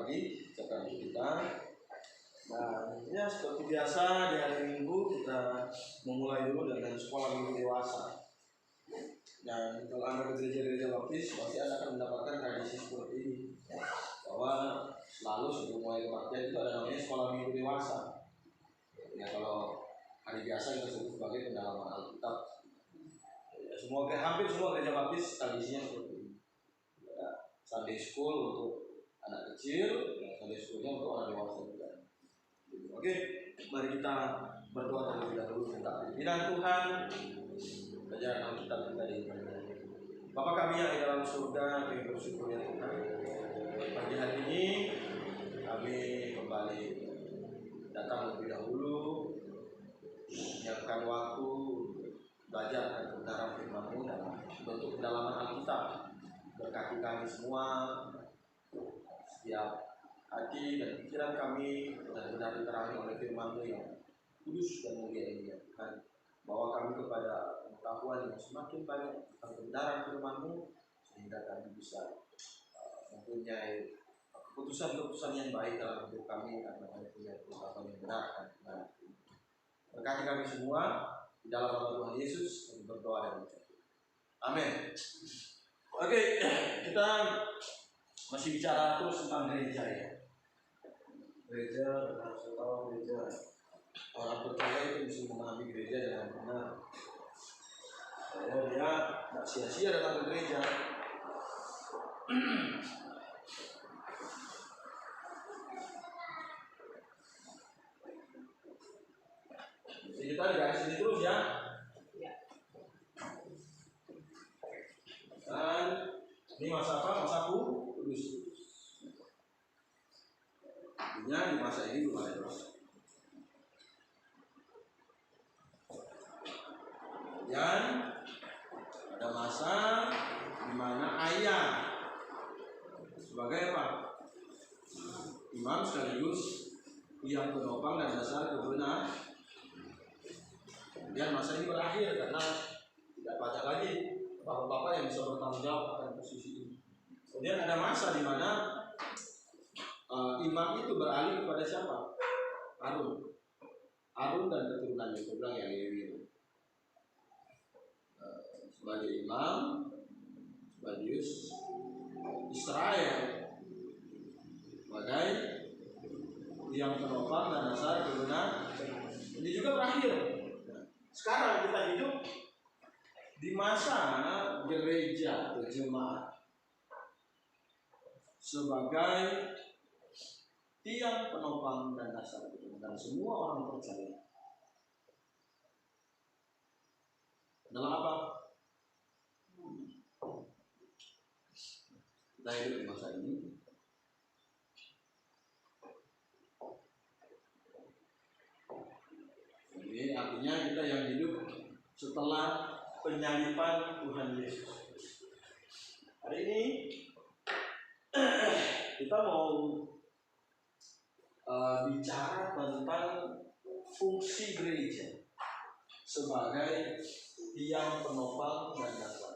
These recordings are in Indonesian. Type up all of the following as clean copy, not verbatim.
pagi setelah kita. Nah, ya seperti biasa di hari Minggu kita memulai dulu dengan sekolah minggu dewasa. Dan kalau Anda ke gereja-gereja baptis, pasti Anda akan mendapatkan tradisi seperti ini, bahwa selalu sebelum mulai kebaktian itu ada namanya sekolah minggu dewasa. Ya, kalau hari biasa kita sebut sebagai pendalaman Alkitab. Ya, hampir semua gereja baptis tradisinya seperti ini. Ya, Sunday school untuk anak kecil, Sunday schoolnya untuk orang dewasa juga. Oke, mari kita berdoa terlebih dahulu tentang pimpinan Tuhan. Ajaran Alkitab kita ini. Bapa kami yang di dalam surga, kami bersyukur ya Tuhan. Pagi hari ini kami kembali datang lebih dahulu, menyiapkan waktu belajar dan kebenaran firman-Mu dalam bentuk pendalaman Alkitab. Berkati kami semua, setiap hati dan pikiran kami benar-benar diterangi oleh firman-Mu yang kudus dan mulia ini ya Tuhan. Bawa kami kepada pengetahuan yang semakin banyak tentang kebenaran firman-Mu, sehingga kami bisa mempunyai keputusan-keputusan yang baik dalam hidup kami karena kami punya pengetahuan yang benar dan benar. Berkati kami semua di dalam nama Tuhan Yesus, kami berdoa dan mengucapkan amin. Oke, kita masih bicara terus tentang gereja ya. Gereja, harus tahu gereja. Orang percaya itu bisa memahami gereja dengan benar. Dia tidak sia-sia datang ke gereja. Jadi kita di garis ini terus ya. Dan ini masa apa? Masa kudus. Artinya di masa ini belum ada dosa. Dan ada masa di mana ayah sebagai apa? Imam sekaligus yang penopang dan dasar kebenaran. Kemudian masa ini berakhir karena tidak banyak lagi bapak-bapak yang bisa bertanggung jawab akan posisi ini. Kemudian ada masa di mana imam itu beralih kepada siapa? Harun dan keturunannya. Saya bilang yang Lewi. Sebagai imam, sebagai Israel, sebagai yang penopang dan dasar kebenaran. Ini juga berakhir. Sekarang kita hidup di masa gereja atau jemaat sebagai tiang penopang dan dasar kebenaran semua orang percaya. Dalam apa? Kita hidup di masa ini. Ini artinya kita yang hidup setelah penyaliban Tuhan Yesus. Hari ini kita mau bicara tentang fungsi gereja sebagai tiang penopang dan dasar.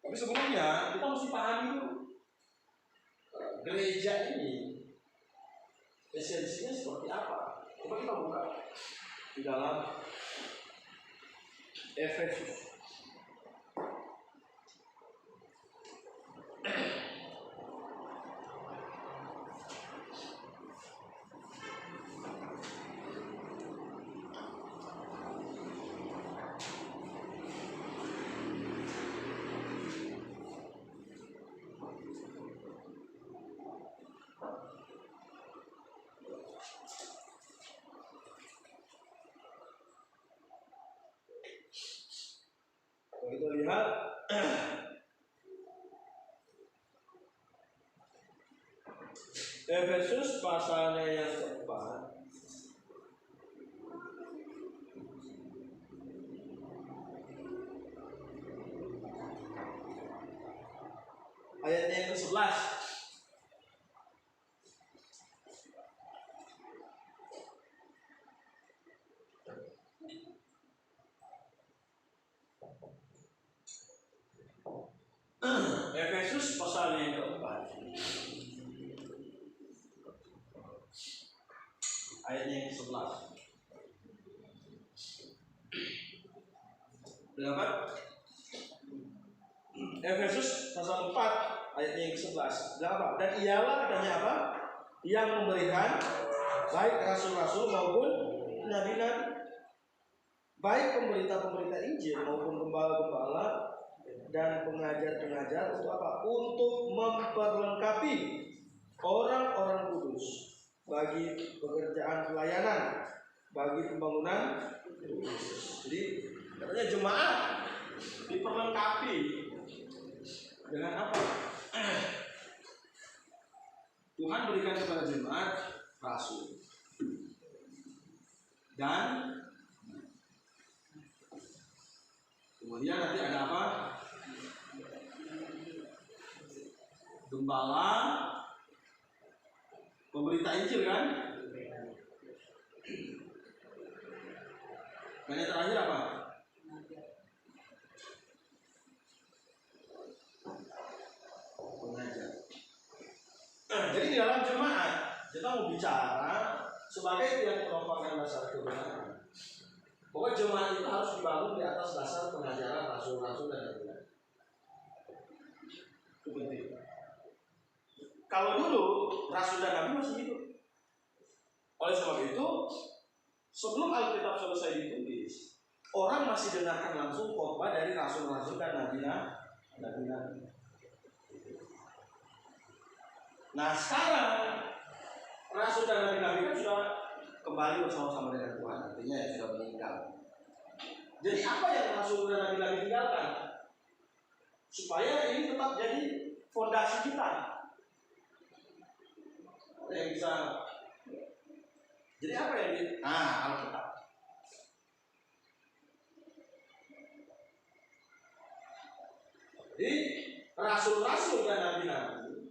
Tapi sebelumnya kita mesti pahami dulu gereja ini esensinya seperti apa. Coba kita buka di dalam Efesus. Kita lihat Efesus pasalnya yang keempat ayatnya yang ke-11. Efesus pasal yang keempat ayatnya yang ke-11. Berapa? Efesus pasal 4 ayatnya yang ke-11. Berapa? Dan ialah katanya apa? Yang memberikan baik rasul-rasul maupun nabi-nabi, baik pemberita-pemberita Injil maupun gembala-gembala dan pengajar-pengajar untuk apa? Untuk memperlengkapi orang-orang kudus bagi pekerjaan pelayanan, bagi pembangunan Kristus. Jadi katanya jemaat diperlengkapi dengan apa? Tuhan berikan kepada jemaat rasul dan kemudian nanti ada apa? Gembala, pemberita Injil kan? Dan yang terakhir apa? Pengajar. Jadi di dalam jemaat kita mau bicara sebagai yang merupakan dasar kebenaran. Pokoknya jemaat itu harus dibangun di atas dasar pengajaran rasul-rasul dan nabi-nabi. Itu penting. Kalau dulu rasul dan nabi masih hidup. Oleh sebab itu, sebelum Alkitab selesai ditulis, orang masih dengarkan langsung khotbah dari rasul-rasul dan nabi-nabi. Nah sekarang rasul dan nabi-nabi kan sudah kembali bersama-sama dengan Tuhan, artinya ya sudah meninggal. Jadi apa yang rasul dan nabi-nabi tinggalkan? Supaya ini tetap jadi fondasi kita. Ada yang bisa. Jadi apa yang di? Alkitab. Jadi rasul-rasul dan nabi-nabi,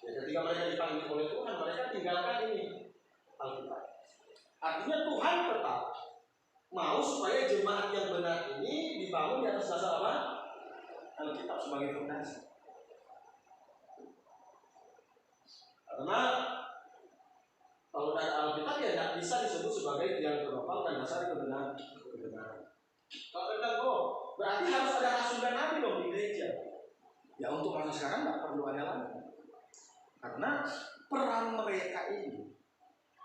ya, ketika mereka dipanggil oleh Tuhan, mereka tinggalkan ini Alkitab. Artinya Tuhan tetap mau supaya jemaat yang benar ini dibangun di atas dasar apa? Alkitab sebagai fondasi. Karena kalau dari Alkitab ya tidak bisa disebut sebagai tiang penopang dan dasar kebenaran. Kalau tentang berarti harus ada rasul dan nabi dong di gereja. Ya untuk masa sekarang tidak perlu ada lagi. Karena peran mereka ini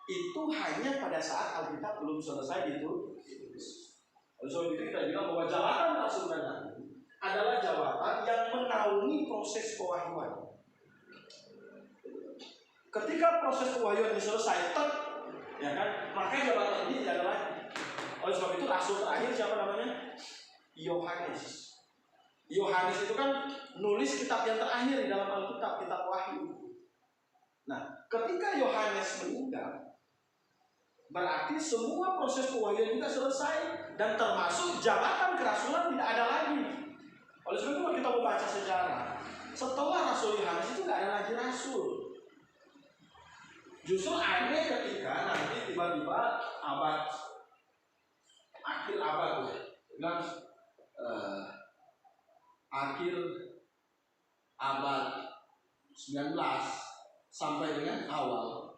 itu hanya pada saat Alkitab belum selesai ditulis. Oleh sebab itu kita bilang bahwa jabatan rasul dan nabi adalah jabatan yang menaungi proses pewahyuan. Ketika proses pewahyuan ini selesai, ya kan, maka jabatan ini tidak ada lagi. Oleh sebab itu rasul terakhir siapa namanya? Yohanes. Yohanes itu kan nulis kitab yang terakhir di dalam Alkitab, kitab Wahyu. Nah, ketika Yohanes meninggal, berarti semua proses pewahyuan juga selesai dan termasuk jabatan kerasulan tidak ada lagi. Oleh sebab itu kalau kita mau baca sejarah, setelah Rasul Yohanes itu tidak ada lagi rasul. Justru aneh ketika nanti tiba-tiba akhir abad bilang akhir abad 19 sampai dengan awal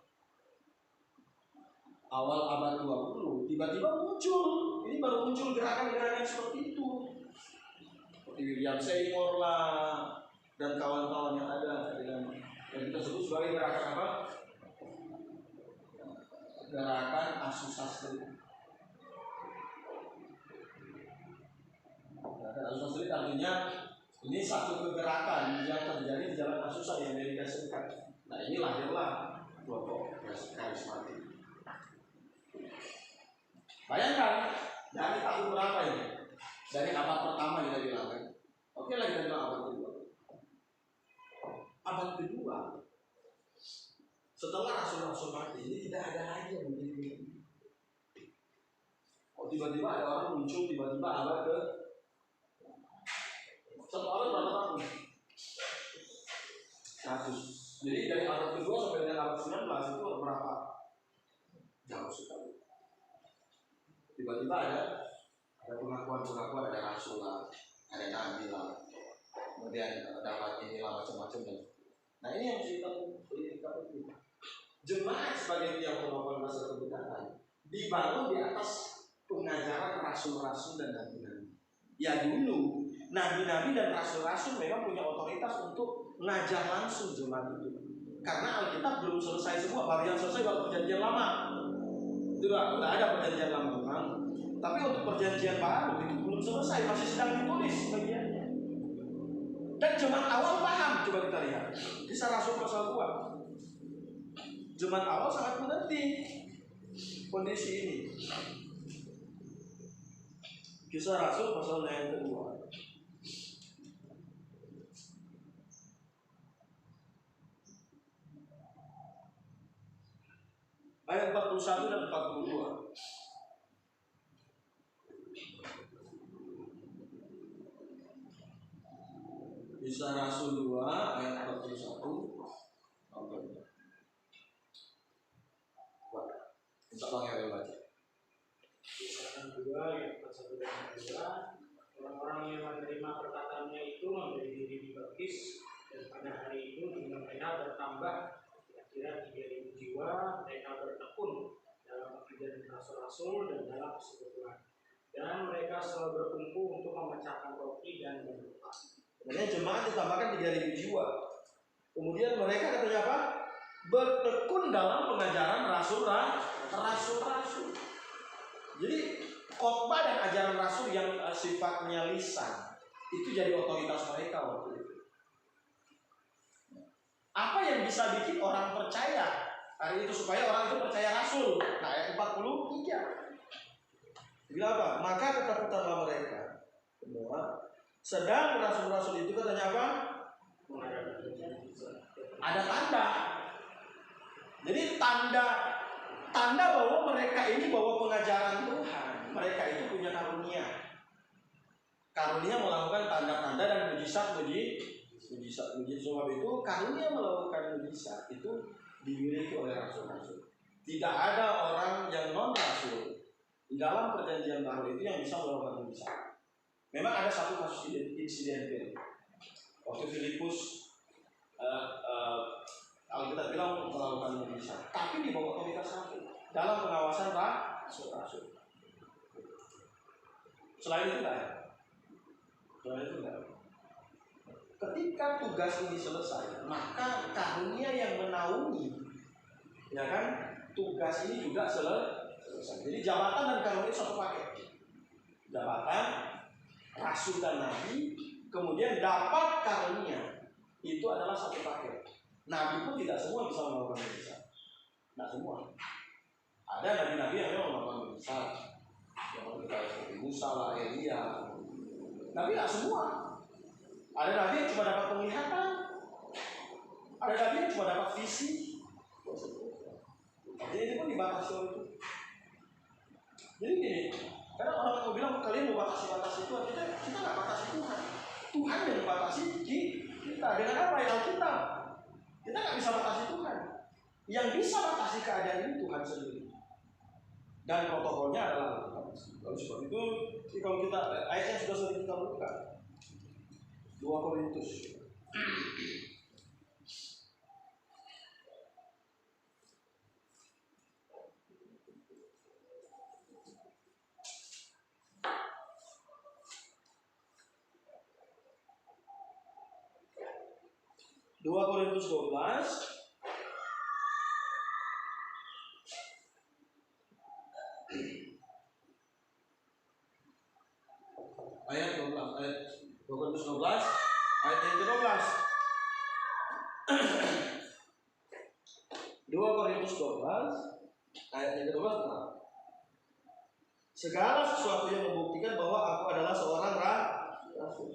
abad 20 tiba-tiba muncul, ini baru muncul gerakan-gerakan seperti itu, seperti William Seymour lah dan kawan-kawan yang ada dengan yang kita sebut sebagai gerakan apa? Gerakan Asusastri. Gerakan Asusastri artinya ini satu kegerakan yang terjadi di jalan Azusa di Amerika Serikat. Nah ini lahirlah kelompok karismatik. Bayangkan dari tahun berapa ini? Dari abad pertama kita bilang kan? Oke lah kita bilang abad kedua. Abad kedua setelah rasul-rasul mati ini tidak ada lagi yang menjadi begini. Tiba-tiba ada orang muncul tiba-tiba abad ke satu abad berapa tahun? 100. Jadi dari abad kedua sampai dengan abad 19 itu berapa? Jauh sekali. Tiba-tiba ada pengakuan-pengakuan, ada rasul lah, ada nabi lah, kemudian dapat inilah macam-macam. Nah ini yang mesti kita pelitikan itu. Jemaat sebagai tiang penopang masa kebenaran dibangun di atas pengajaran rasul-rasul dan nabi-nabi. Ya dulu nabi-nabi dan rasul-rasul memang punya otoritas untuk mengajar langsung jemaat itu. Karena Alkitab belum selesai semua, baru yang selesai baru perjanjian lama. Itu udah ada perjanjian lama memang. Tapi untuk perjanjian baru itu belum selesai, masih sedang ditulis bagiannya. Dan jemaat awal paham, coba kita lihat. Kisah Rasul pasal 2. Jemaat awal sangat mengerti kondisi ini. Kisah Rasul pasal yang kedua. Ayat 41 dan 42. Kisah Rasul 2 ayat 41. Kita panggil baca. Kisah 2 ayat 41 dan 42. Orang-orang yang menerima perkataannya itu memberi diri dibaptis, dan pada hari itu jumlah mereka bertambah kira-kira 3.000 jiwa. Mereka bertekun dalam pekerjaan rasul-rasul dan dalam persekutuan, dan mereka selalu berkumpul untuk memecahkan roti dan berdoa. Kemudian jemaat ditambahkan 3.000 jiwa. Kemudian mereka katanya apa? Bertekun dalam pengajaran rasul-rasul. Jadi khotbah dan ajaran rasul yang sifatnya lisan itu jadi otoritas mereka waktu itu. Apa yang bisa bikin orang percaya hari itu supaya orang itu percaya rasul? Nah, ayat 43. Bilang apa? Maka ketakutanlah mereka semua. Sedang rasul-rasul itu katanya apa? Ada tanda. Jadi tanda bahwa mereka ini bawa pengajaran Tuhan. Mereka itu punya karunia. Karunia melakukan tanda-tanda dan mujizat. Sebab itu karunia melakukan mujizat itu dimiliki oleh rasul-rasul. Tidak ada orang yang non rasul di dalam perjanjian baru itu yang bisa melakukan mujizat. Memang ada satu kasus insidental. Waktu Filipus Alkitab bilang melakukan mujizat, tapi di bawah otoritas rasul dalam pengawasan rasul. Selain itu enggak. Ketika tugas ini selesai, maka karunia yang menaungi, ya kan, tugas ini juga selesai. Jadi jabatan dan karunia satu paket. Jabatan rasul dan nabi, kemudian dapat karunia, itu adalah satu paket. Nabi pun tidak semua bisa melakukan mujizat. Tidak semua. Ada nabi-nabi yang memang melakukan mujizat, yang seperti Musa lah, Elia. Nabi tidak semua. Ada nabi yang cuma dapat penglihatan, ada nabi yang cuma dapat visi. Jadi itu pun dibatasi oleh itu. Jadi gini, karena orang mau bilang kalian mau batasi Tuhan, kita nggak batasi Tuhan. Tuhan yang membatasi kita dengan apa yang Alkitab. Kita nggak bisa batasi Tuhan. Yang bisa batasi keadaan ini Tuhan sendiri. Dan protokolnya adalah Alkitab. Lalu sebab itu, kalau kita ayatnya sudah sering kita buka. 2 Korintus. Dua Korintus 12 ayat 12, ayat 2 Korintus 12 ayat yang ke-12. 2 Korintus 12 ayat yang ke-12. Segala sesuatu yang membuktikan bahwa aku adalah seorang rasul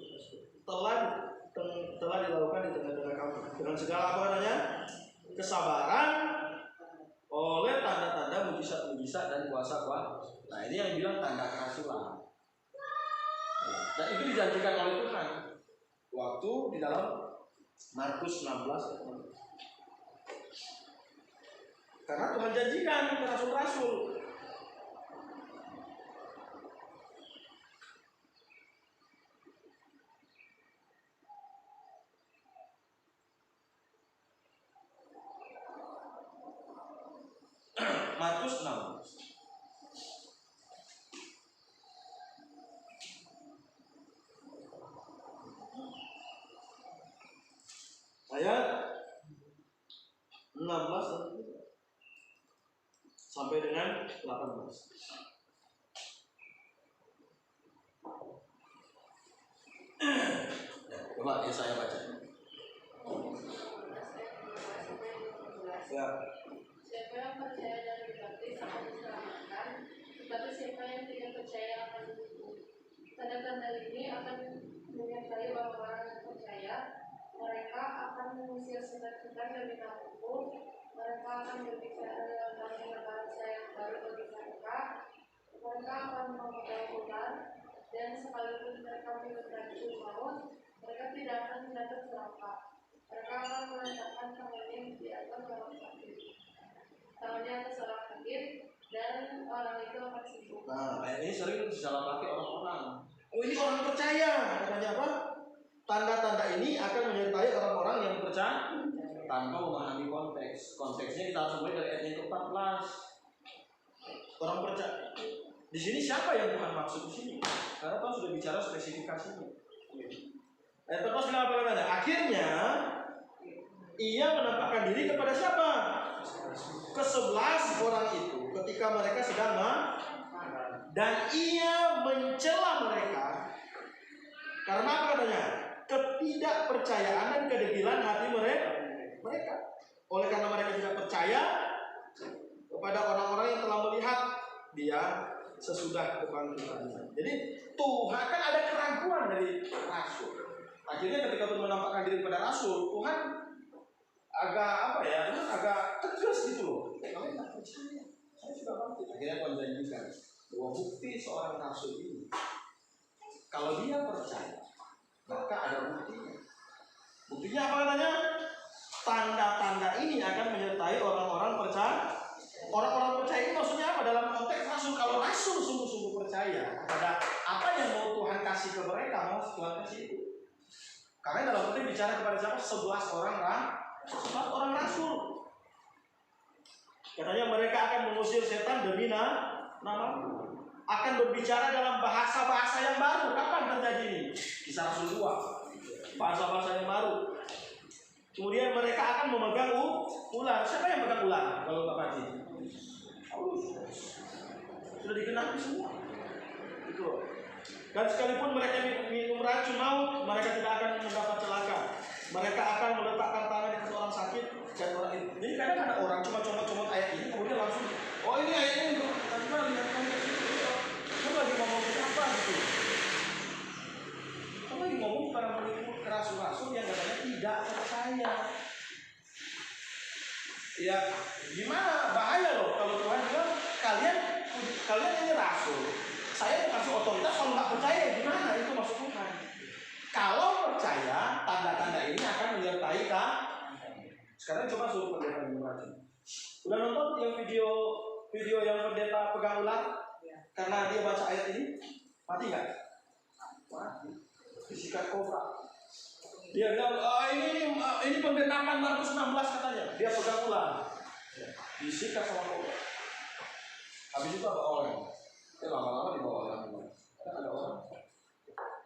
telah dilakukan di tengah-tengah kamu dengan segala apa namanya kesabaran oleh tanda-tanda mujizat-mujizat dan kuasa-kuasa. Nah, ini yang bilang tanda kerasulan. Dan itu dijanjikan oleh Tuhan waktu di dalam Markus 16. Karena Tuhan janjikan ke rasul-rasul. 18. Coba ya saya baca. Ya. Siapa yang percaya dan dibaptis akan diselamatkan, tetapi siapa yang tidak percaya akan dihukum. Tanda-tanda ini akan menyertai orang-orang yang percaya. Mereka akan mengusir setan-setan dari kampung. Mereka akan berbicara dalam bahasa yang baru bagi mereka. Mereka akan memegang ular, dan sekalipun mereka minum racun maut, mereka tidak akan mendapat celaka. Mereka akan meletakkan tangannya di atas orang sakit. Tangannya atas orang sakit, dan orang itu akan sembuh. Nah, ayat ini sering disalahpakai orang-orang. Oh, ini orang percaya. Katanya apa? Tanda-tanda ini akan menyertai orang-orang yang percaya tanpa memahami konteks. Konteksnya kita harus mulai dari ayat yang ke-14. Orang percaya. Di sini siapa yang Tuhan maksud di sini? Karena Tuhan sudah bicara spesifikasinya. Ayat 14 bilang apa namanya? Akhirnya ia menampakkan diri kepada siapa? Ke-11 orang itu ketika mereka sedang dan ia mencela mereka. Karena apa katanya? Ketidakpercayaan dan kedegilan hati mereka. Oleh karena mereka tidak percaya kepada orang-orang yang telah melihat dia sesudah kebangkitannya. Jadi Tuhan kan ada keraguan dari rasul. Akhirnya ketika Tuhan menampakkan diri kepada rasul, Tuhan agak apa ya? Tuhan agak tegas gitu loh. Kalian tidak percaya. Saya sudah bangkit. Akhirnya Tuhan janjikan bahwa bukti seorang rasul ini, kalau dia percaya, maka ada buktinya. Buktinya apa katanya? Tanda-tanda ini akan menyertai orang-orang percaya. Orang-orang percaya ini maksudnya apa? Dalam konteks rasul. Kalau rasul sungguh-sungguh percaya pada apa yang mau Tuhan kasih ke mereka, mau Tuhan kasih itu. Karena dalam konteks bicara kepada siapa? 11 orang rasul. Katanya mereka akan mengusir setan demi nama, akan berbicara dalam bahasa-bahasa yang baru. Kapan terjadi ini? Kisah Rasul 2. Bahasa-bahasa yang baru. Kemudian mereka akan memegang ular. Siapa yang pegang ular? Kalau Bapak Haji? Sudah digenapi semua. Itu. Dan sekalipun mereka minum racun maut, mereka tidak akan mendapat celaka. Mereka akan meletakkan tangan di atas orang sakit dan orang itu. Jadi kadang ada orang cuma comot-comot ayat ini, kemudian langsung, oh ini ayat ini untuk tadi lihat konteks itu. Kamu lagi ngomong apa gitu? Kamu lagi ngomong para pengikut rasul-rasul yang katanya tidak percaya. Ya, gimana? Bahaya loh kalau Tuhan bilang kalian ini rasul. Saya mau kasih otoritas, kalau nggak percaya gimana? Itu maksud Tuhan. Kalau percaya, tanda-tanda ini akan menyertai kah? Sekarang coba suruh pendeta minum racun. Udah nonton yang video yang pendeta pegang ular? Karena dia baca ayat ini, mati nggak? Mati. Disikat kobra. Dia bilang, ini pembentakan Markus 16 katanya. Dia pegang ular. Disikat sama kobra. Habis itu ada orang. Lama-lama dibawa orang. Ada orang.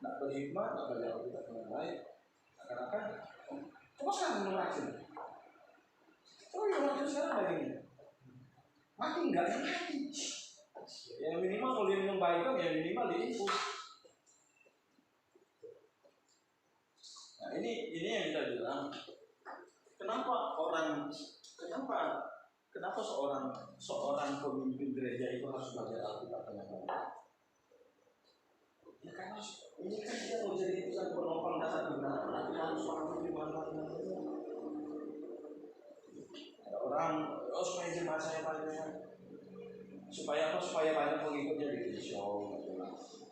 Nak berhikmah, nak belajar kita dengan baik. Akan-akan, coba sekarang minum racun. Oh minum racun sekarang bagaimana? Mati enggak? Ya mati. Yang minimal kalau dia minum baik kan, yang minimal diinfus. Nah ini yang kita bilang. Kenapa seorang pemimpin gereja itu harus belajar Alkitab dengan baik? Ya karena ini kan dia mau jadi utusan penopang dasar kebenaran, nanti harus orang di mana. Ada orang, supaya jemaat saya banyak, supaya apa? Supaya banyak pengikutnya di show, jelas.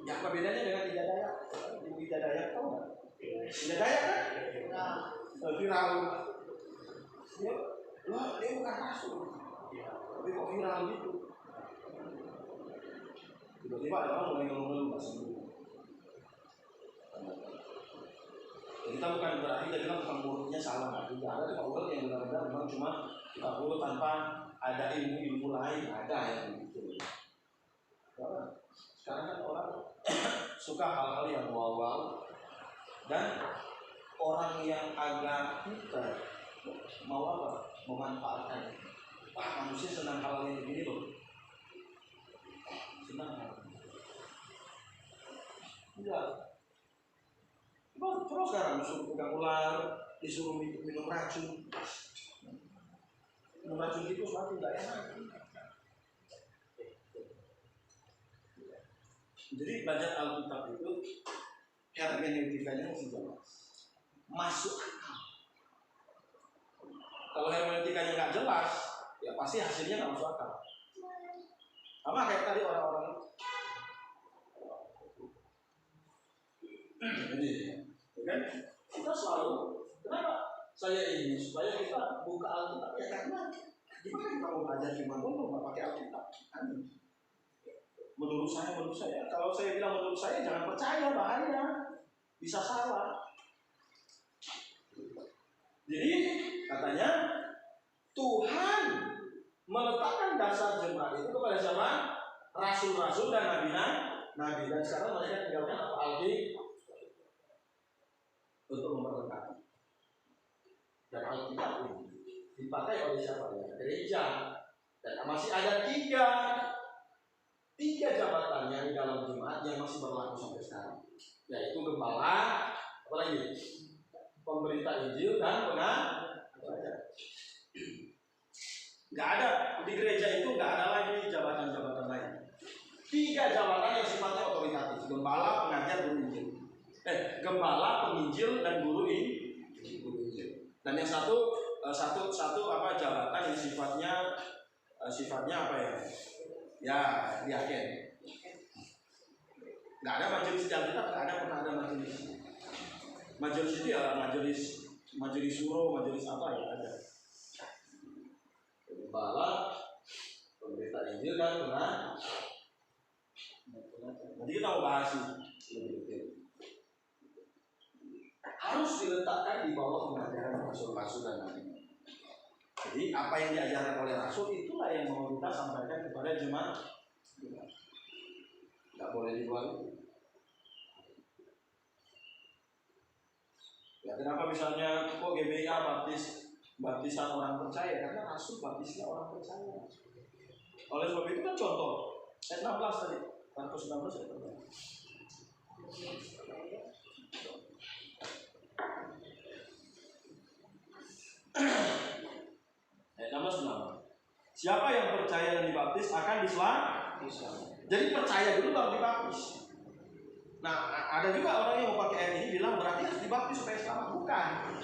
Ya apa bedanya dengan Tidak Dayak? Tidak Dayak tahu nggak? Tidak Dayak kan? Viral. Dia bukan rasul, tapi kok viral gitu. Tiba-tiba ada orang mulai ngomong bahasa Inggris. Kita bukan berarti kita bilang tukang urutnya salah, nggak juga. Ada tukang urut yang benar-benar memang cuma tukang urut tanpa ada ilmu lain, ada yang begitu. Sekarang kan orang suka hal-hal yang wow-wow, dan orang yang agak pintar mau apa? Memanfaatkan. Wah, manusia senang hal yang begini loh. Senang hal. Enggak. Coba sekarang disuruh pegang ular, disuruh minum racun. Minum racun itu suatu enggak enak. Jadi belajar Alkitab itu hermeneutikanya mesti jelas. Masuk akal. Kalau hermeneutikanya nggak jelas, ya pasti hasilnya nggak masuk akal. Sama kayak tadi orang-orang ini, kan? Kita selalu, kenapa saya ini supaya kita buka Alkitab ya karena gimana kita mau belajar iman kalau nggak pakai Alkitab? Menurut saya, kalau saya bilang menurut saya jangan percaya, bahaya, bisa salah. Jadi katanya Tuhan meletakkan dasar jemaat itu kepada siapa? Rasul-rasul dan nabi. Dan sekarang mereka tinggalkan apa? Alkitab untuk memperlengkapi. Dan Alkitab ini dipakai oleh siapa? Ya, gereja. Dan masih ada tiga jabatan yang di dalam jemaat yang masih berlaku sampai sekarang, yaitu gembala, apalagi pemberita Injil dan pengajar. Nggak ada di gereja itu, nggak ada lagi jabatan-jabatan lain. 3 jabatan yang sifatnya otoritatif: gembala, pengajar, guru Injil. Gembala, penginjil, dan guru Injil. Dan yang satu apa jabatan yang sifatnya apa ya? Ya, diaken. Nggak ada majelis di Alkitab, pernah ada majelis. Majelis itu ya majelis suro, majelis apa ya ada. Gembala, pemberita Injil dan pengajar. Nanti kita mau bahas ini. Harus diletakkan di bawah pengajaran rasul-rasul dan nabi. Jadi apa yang diajarkan oleh rasul itulah yang mau kita sampaikan kepada jemaat. Tidak boleh dibuang. Ya kenapa misalnya kok GBA baptisan orang percaya? Karena rasul baptisnya orang percaya. Oleh sebab itu kan contoh ayat 16 tadi, Markus 16 ayat 16. Siapa yang percaya dan dibaptis akan diselamatkan. Jadi percaya dulu baru dibaptis. Nah, ada juga orang yang mau pakai ayat ini bilang berarti harus dibaptis supaya selamat. Bukan.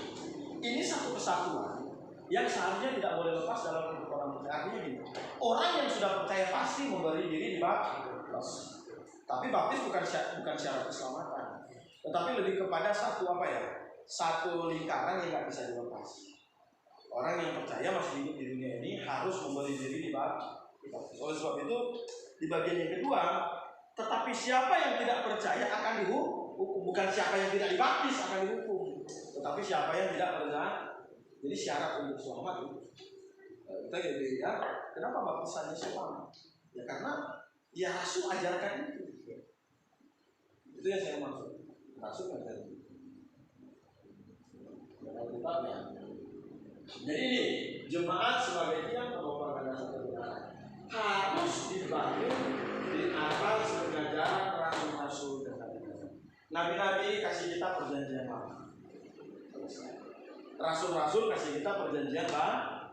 Ini satu kesatuan yang seharusnya tidak boleh lepas dalam hidup orang percaya. Artinya gini, orang yang sudah percaya pasti memberi diri dibaptis. Tapi baptis bukan syarat keselamatan, tetapi lebih kepada satu lingkaran yang nggak bisa dilepas. Orang yang percaya masih hidup di dunia ini harus memberi diri dibaptis. Oleh sebab itu di bagian yang kedua, tetapi siapa yang tidak percaya akan dihukum. Bukan siapa yang tidak dibaptis akan dihukum, tetapi siapa yang tidak percaya. Jadi syarat untuk selamat itu. Kita ya, kenapa baptisannya selamat? Ya karena ya rasul ajarkan itu. Itu yang saya maksud. Rasul ajarkan itu. Alkitabnya. Jadi ini jemaat sebagai tiang penopang dasar kebenaran harus dibangun di atas pengajaran rasul-rasul dan nabi-nabi. Nabi-nabi kasih kita perjanjian lama. Rasul-rasul kasih kita perjanjian baru.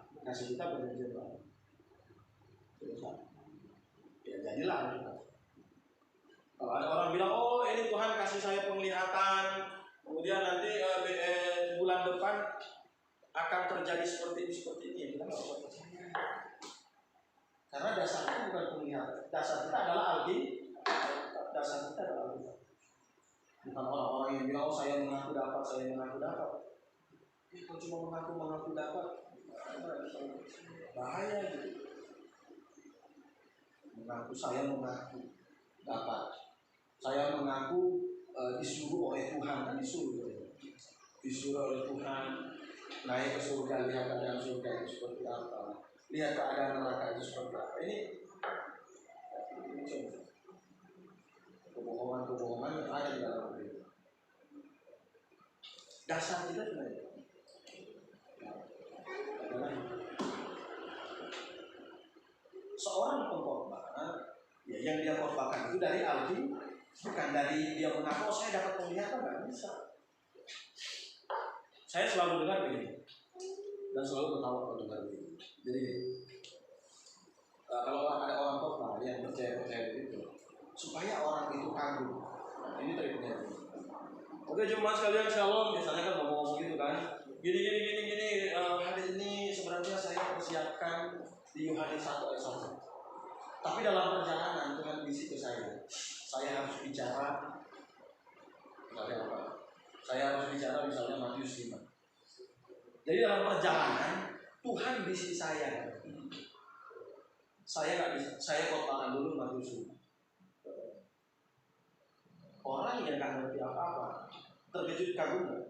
Ya jadilah kita. Kalau ada orang bilang, oh ini Tuhan kasih saya penglihatan, kemudian nanti bulan depan akan terjadi seperti ini, ya kita nggak usah percaya. Karena dasarnya bukan penglihatan, dasar kita adalah Alkitab. Bukan orang-orang yang bilang, oh saya mengaku dapat. Kalau cuma mengaku dapat, bahaya gitu. Saya mengaku dapat. Saya mengaku disuruh oleh Tuhan, kan disuruh oleh Tuhan naik ke surga, lihat keadaan surga itu seperti apa, lihat keadaan neraka itu seperti apa. Ini kebohongan yang ada di dalam diri. Dasar kita cuma itu. Seorang pengkhotbah, ya yang dia khotbahkan itu dari Alkitab, bukan dari dia mengaku saya dapat penglihatan, nggak bisa. Saya selalu dengar begini dan selalu ketawa kalau dengar begini. Jadi kalau ada orang khotbah yang percaya itu, supaya orang itu kagum. Ini dari pengajar. Oke, jemaat sekalian shalom, biasanya kan ngomong gitu kan. Gini, hari ini sebenarnya saya persiapkan di Yohanes 1 ayat 1. Tapi dalam perjalanan Tuhan bisi ke saya harus bicara misalnya apa? Saya harus bicara misalnya Matius 5. Jadi dalam perjalanan Tuhan bisi saya nggak bisa, saya khotbahkan dulu Matius 5. Orang yang nggak ngerti apa-apa terkejut kagum nggak?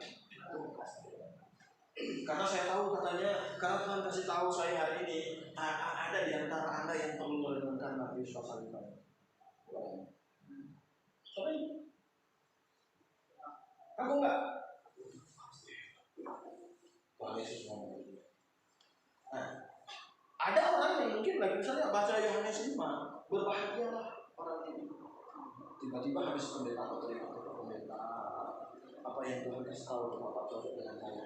Karena saya tahu karena Tuhan kasih tahu saya hari ini ada di antara Anda yang perlu merenungkan Matius pasal 5. Tapi kagum nggak? Tuhan Yesus ngomong. Nah, ada orang yang mungkin lagi misalnya baca Yohanes 5, berbahagialah orang ini. Tiba-tiba habis pendeta atau dari pendeta apa yang Tuhan kasih tahu ke Bapak cocok dengan saya.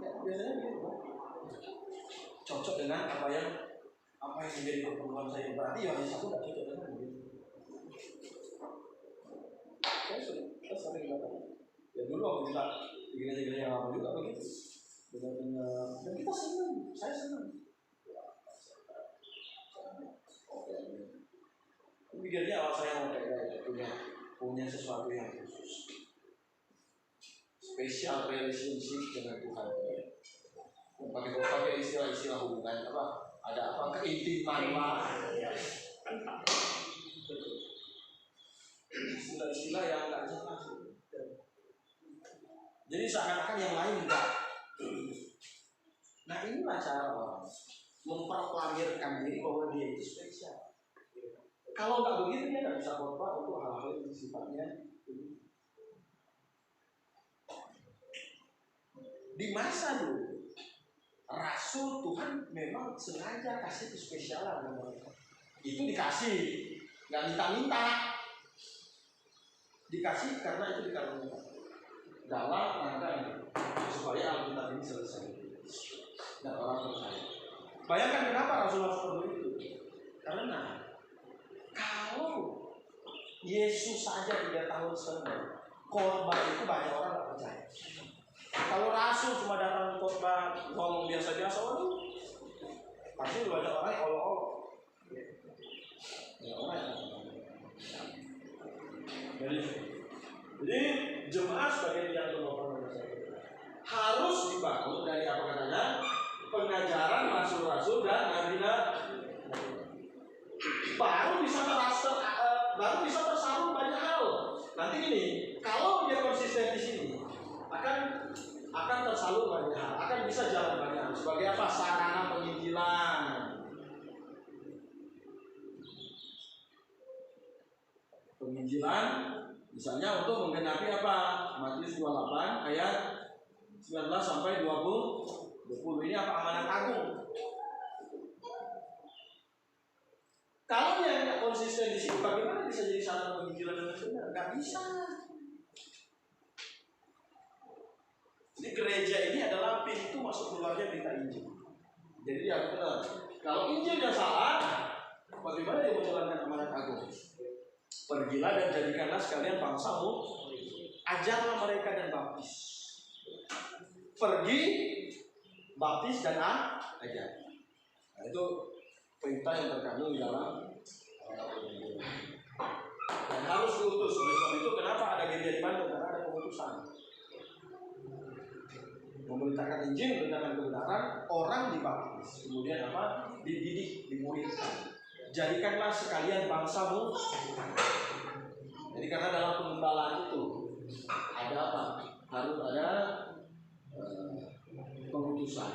Ya, biasanya gitu. Cocok dengan apa yang menjadi keperluan saya. Berarti Yohanes 1 tidak cocok dengan begitu. Saya sering katakan. Ya dulu waktu kita di gereja-gereja yang lama juga begitu. Benar-benar dan kita senang. Saya senang. Pikirnya awal saya mau kayak punya sesuatu yang khusus, special relationship dengan Tuhan. Pakai istilah hubungan apa? Ada apa keintiman lah. Istilah-istilah yang nggak jelas. Jadi seakan-akan yang lain enggak. Nah inilah cara orang memproklamirkan diri bahwa dia itu spesial. Kalau nggak begitu dia nggak bisa khotbah untuk hal-hal yang sifatnya ini. Di masa dulu Rasul Tuhan memang sengaja kasih kespesialan mereka. Itu dikasih, nggak minta-minta. Dikasih karena itu dikarenakan dalam rangka ini supaya Alkitab ini selesai dan orang percaya. Bayangkan kenapa Rasul perlu itu? Karena kalau Yesus saja 3 tahun setengah khotbah itu banyak orang nggak percaya. Kalau Rasul cuma datang khotbah ngomong biasa-biasa, waduh, pasti banyak orang yang olok-olok. Ya orang yang jadi jemaat sebagai yang bernopan harus dibangun dari apa katanya pengajaran rasul-rasul dan nabi-nabi. Baru bisa tersambung banyak hal. Nanti gini, kalau dia konsisten di sini, akan tersalur banyak hal, akan bisa jalan banyak hal. Sebagai apa? Sarana penginjilan. Penginjilan, misalnya untuk menggenapi apa? Matius 28 ayat 19 sampai 20. Ini apa? Amanat agung. Kalau dia tidak konsisten di sini, bagaimana bisa jadi sarana penginjilan dengan benar? Nggak bisa. Jadi gereja ini adalah pintu masuk keluarnya berita Injil. Jadi dia benar. Kalau Injilnya salah, bagaimana dia menjalankan amanat agung? Pergilah dan jadikanlah sekalian bangsamu, ajarlah mereka dan baptis. Pergi, baptis dan ajar. Nah, itu perintah yang terkandung di dalam dan harus diutus. Oleh sebab itu kenapa ada gereja di Bandung? Karena ada pengutusan. Memberitakan Injil, memberitakan kebenaran, orang dibaptis, kemudian apa? Dididik, dimuridkan. Jadikanlah sekalian bangsamu. Jadi karena dalam pengembalaan itu ada apa? Harus ada pengutusan.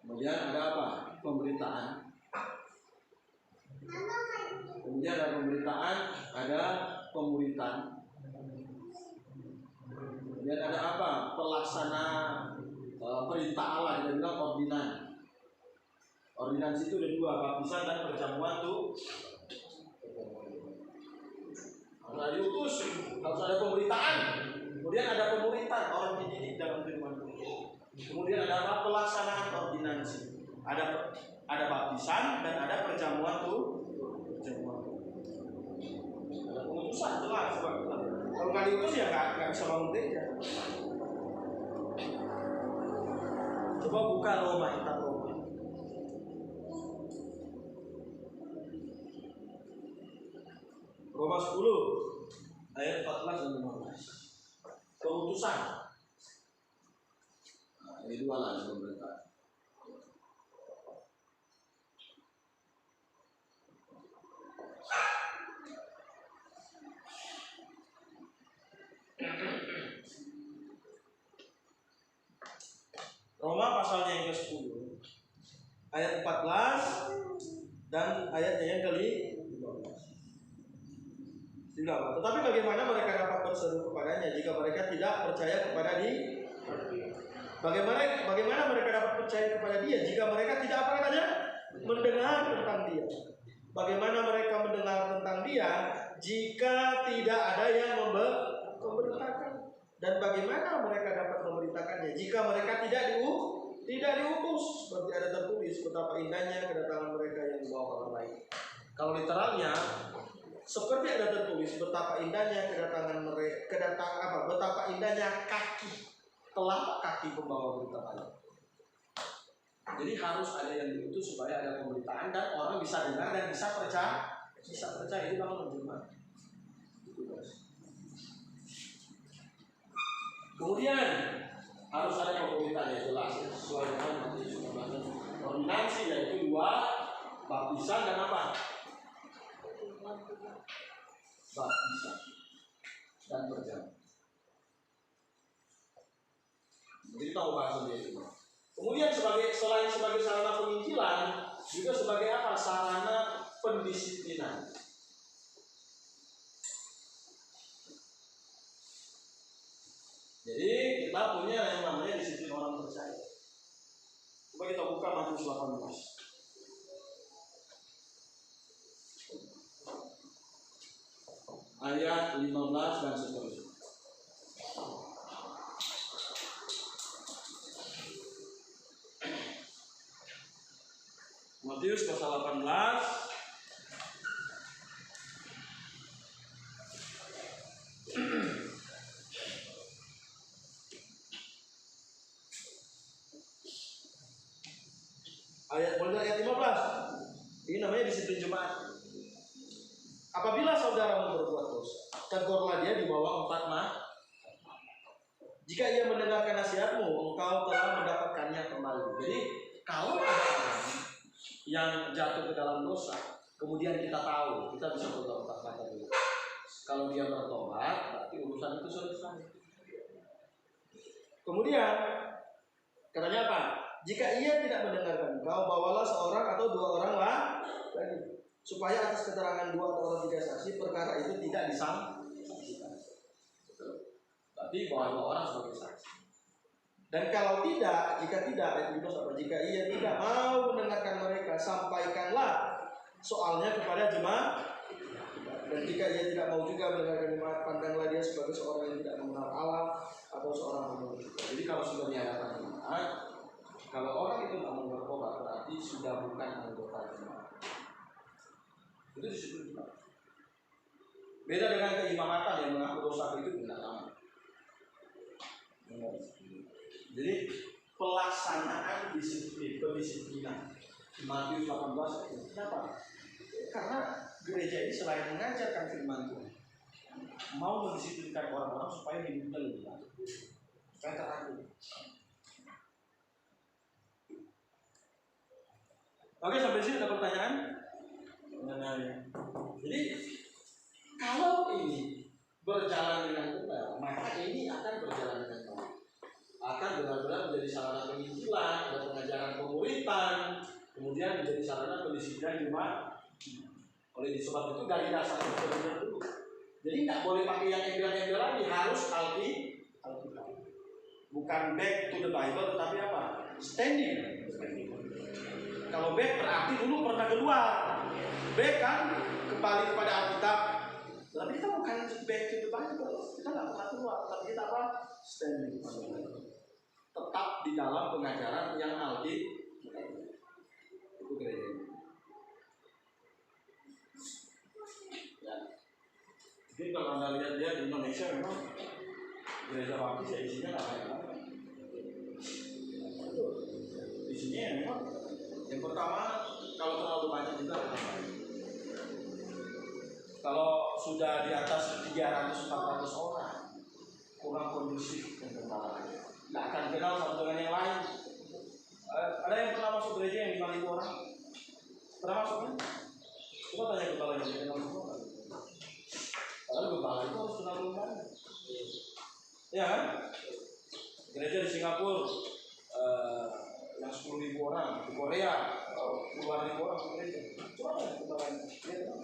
Kemudian ada apa? Pemberitaan. Kemudian Kemudian ada pemberitaan, ada pemuritan. Kemudian ada apa? Pelaksana perintah Allah, kita bilang ordinan. Ordinansi itu ada dua, baptisan dan perjamuan tuh. Kalau diutus harus ada pemberitaan, kemudian ada pemuritan, orang dididik dalam firman Tuhan. Kemudian ada apa? Pelaksanaan ordinansi. Ada baptisan dan ada perjamuan tuh. Perjamuan. Ada pengutusan jelas sebab kalau nggak diutus ya nggak bisa bangun gereja. Coba buka Roma, kitab Roma. Roma 10 ayat 14 dan 15. Pengutusan. Nah, ini dua lah yang pemerintahan. Roma pasalnya yang ke-10 ayat 14 dan ayatnya yang ke-15. Tetapi bagaimana mereka dapat berseru kepadanya jika mereka tidak percaya kepada dia? Bagaimana mereka dapat percaya kepada dia jika mereka tidak apa katanya? Mendengar tentang dia. Bagaimana mereka mendengar tentang dia jika tidak ada yang memberitakan? Dan bagaimana mereka dapat memberitakannya jika mereka tidak diutus? Seperti ada tertulis, betapa indahnya kedatangan mereka yang membawa orang lain. Kalau literalnya, seperti ada tertulis, betapa indahnya betapa indahnya telapak kaki pembawa berita baik. Jadi harus ada yang diutus supaya ada pemberitaan dan orang bisa dengar dan bisa percaya. Itu kalau menjelma. Kemudian harus ada pemberitaan yang jelas sesuai dengan Matius 19. Ordinansi yaitu 2, baptisan dan apa? Baptisan dan perjamuan. Jadi tahu bahasa dia itu. Kemudian selain sebagai sarana penginjilan, juga sebagai apa? Sarana pendisiplinan. Jadi kita punya yang namanya disiplin orang percaya. Coba kita buka Matius 18. Ayat 15 dan seterusnya. Matius pasal 18 ayat 15. Ini namanya disiplin jemaat. Apabila saudaramu berbuat dosa, tegurlah dia di bawah 4 mata. Jika ia mendengarkan nasihatmu, engkau telah mendapatkannya kembali. Jadi kalau ada orang yang jatuh ke dalam dosa, kemudian kita tahu, kita bisa bertobat kata dulu. Kalau dia bertobat, berarti urusan itu selesai. Kemudian katanya apa? Jika ia tidak mendengarkan engkau, bawalah seorang atau 2 orang lagi, supaya atas keterangan 2 atau orang 3 saksi perkara itu tidak disaksikan. Berarti bawa 2 orang sebagai saksi. Dan kalau tidak, jika ia tidak mau mendengarkan mereka, sampaikanlah soalnya kepada jemaat. Dan jika ia tidak mau juga mendengarkan jemaat, pandanglah dia sebagai seorang yang tidak mengenal Allah atau seorang pemurung. Jadi kalau sudah di hadapan jemaat, kalau orang itu tidak mau bertobat, berarti sudah bukan anggota jemaat. Itu disiplin jemaat. Beda dengan keimamatan yang mengaku dosa itu tidak sama. Jadi pelaksanaan disiplin, kedisiplinan Matius 18 itu kenapa? Karena gereja ini selain mengajarkan firman Tuhan, mau mendisiplinkan orang-orang supaya hidupnya lebih baik, supaya teratur. Oke, sampai sini ada pertanyaan? Jadi kalau ini berjalan dengan benar, maka ini akan berjalan dengan baik. Akan benar-benar menjadi sarana penginjilan, ada pengajaran pemuritan, kemudian menjadi sarana pendisiplinan jemaat. Oleh sebab itu dari dasar benar dulu. Jadi nggak boleh pakai yang embel-embel lagi, harus Alkitab. Bukan back to the Bible, tetapi apa? Standing. Kalau back berarti dulu pernah keluar. Back kan kembali kepada Alkitab. Tapi kita bukan back to the Bible. Kita nggak pernah keluar. Tapi kita apa? Standing. Tetap di dalam pengajaran yang Alkitab. Itu gereja. Ya. Jadi kalau Anda lihat di Indonesia memang gereja baptis ya isinya nggak kayak apa. Isinya ya memang yang pertama kalau terlalu banyak juga kalau sudah di atas 300-400 orang kurang kondusif untuk malam, nggak akan kenal satu dengan yang lain. Ada yang pernah masuk gereja yang 5.000 orang? Pernah masuk kan? Coba tanya kepala yang kenal semua. Padahal kepala itu harus kenal rumah. Ya kan? Gereja di Singapura yang 10.000 orang, di Korea puluhan ribu orang ke gereja. Coba tanya kepala yang kenal.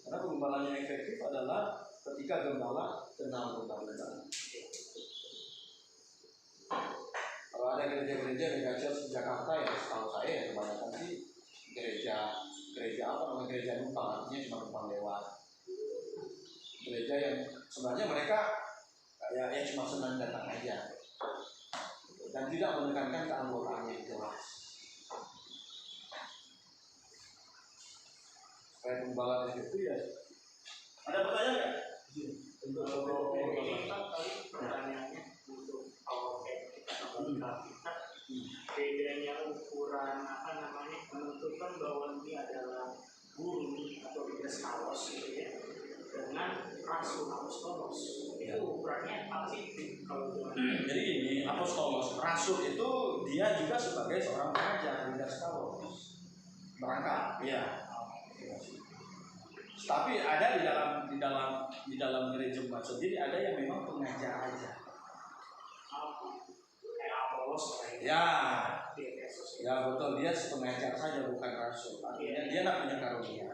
Karena penggembalaan yang efektif adalah ketika gembala kenal gembala. Kalau ada gereja-gereja di Jakarta ya setahu saya ya kebanyakan sih gereja apa namanya gereja numpang, artinya cuma numpang lewat. Gereja yang sebenarnya mereka ya cuma senang datang aja dan tidak menekankan keanggotaannya yang jelas. Supaya penggembalaan itu ya. Ada pertanyaan nggak? Untuk pertanyaannya untuk kita bedanya ukuran menentukan bahwa ini adalah guru atau tugas kaos gitu ya dengan rasul apostolos itu ukurannya apa sih kalau jadi ini apostolos rasul itu dia juga sebagai seorang pengajar tugas kaos merangkap ya. Tapi ada di dalam gereja umat sendiri ada yang memang pengajar aja. Kayak Apolos ya betul, dia pengajar saja bukan rasul. Artinya dia tidak punya karunia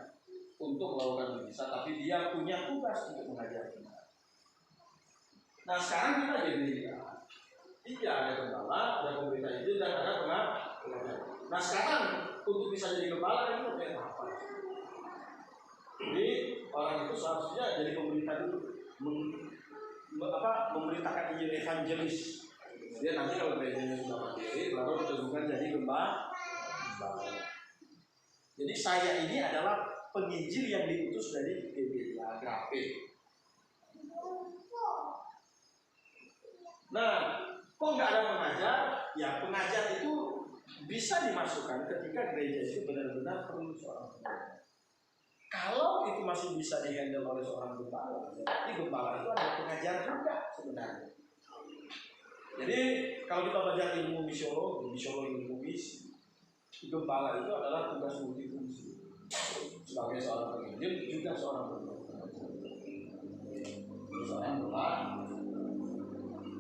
untuk melakukan mujizat, tapi dia punya tugas untuk mengajar kita. Nah sekarang kita jadi tiga, ada gembala, ada pemberita Injil, dan ada pengajar. Nah sekarang untuk bisa jadi gembala itu harus apa? Jadi orang itu seharusnya jadi pemberita dulu, memberitakan Injil evangelis. Dia nanti kalau gerejanya sudah mandiri, baru ditentukan jadi gembala. Jadi saya ini adalah penginjil yang diutus dari GBA Grape. Nah, kok nggak ada pengajar? Ya pengajar itu bisa dimasukkan ketika gereja itu benar-benar perlu seorang pengajar. Kalau itu masih bisa dihandle oleh seorang gembala, berarti gembala itu adalah pengajar juga sebenarnya. Jadi kalau kita belajar ilmu misiologi ilmu misi, gembala itu adalah tugas multifungsi. Sebagai seorang penginjil juga seorang gembala. Seorang gembala.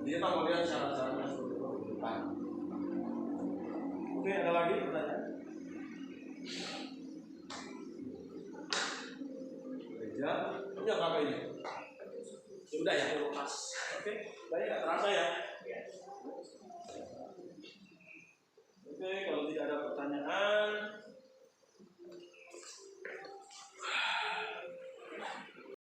Dia tak mau lihat syarat-syaratnya seperti apa. Oke, ada lagi pertanyaan? Gereja, punya berapa ini? Sudah ya, lepas. Oke, banyak nggak terasa ya? Oke, kalau tidak ada pertanyaan,